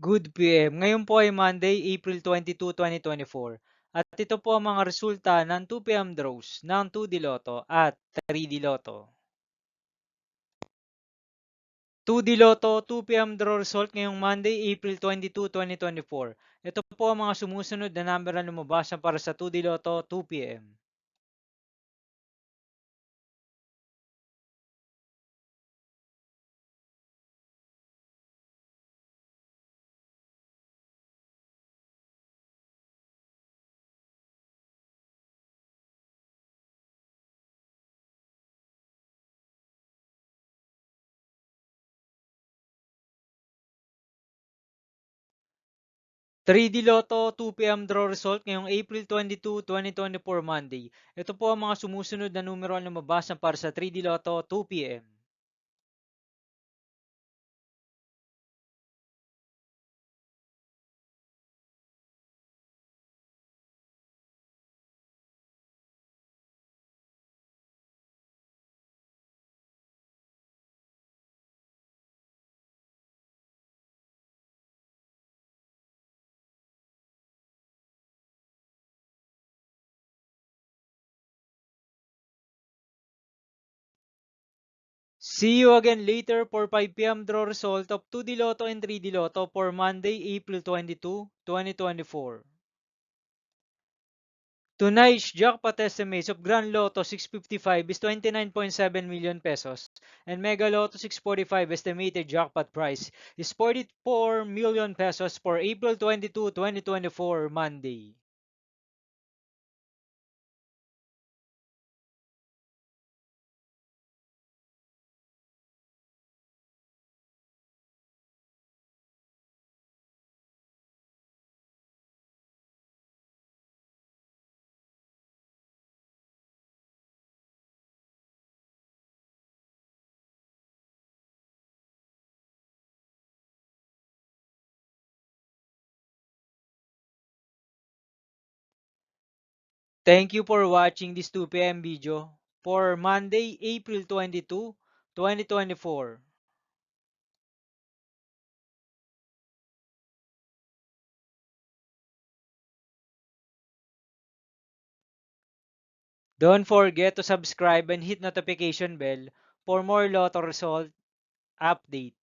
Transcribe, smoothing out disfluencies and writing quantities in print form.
Good PM. Ngayon po ay Monday, April 22, 2024. At ito po ang mga resulta ng 2 PM draws ng 2D Lotto at 3D Lotto. 2D Lotto 2 PM draw result ngayong Monday, April 22, 2024. Ito po ang mga sumusunod na number na lumabas para sa 2D Lotto 2 PM. 3D Lotto 2 PM draw result ngayong April 22, 2024 Monday. Ito po ang mga sumusunod na numero na lumabas para sa 3D Lotto 2 PM. 'See you again later for 5 PM draw result of 2D Lotto and 3D Lotto for Monday, April 22, 2024. Tonight's jackpot estimates of Grand Lotto 655 is 29.7 million pesos and Mega Lotto 645 estimated jackpot price is 44 million pesos for April 22, 2024 Monday. Thank you for watching this 2 PM video for Monday, April 22, 2024. Don't forget to subscribe and hit notification bell for more Lotto result update.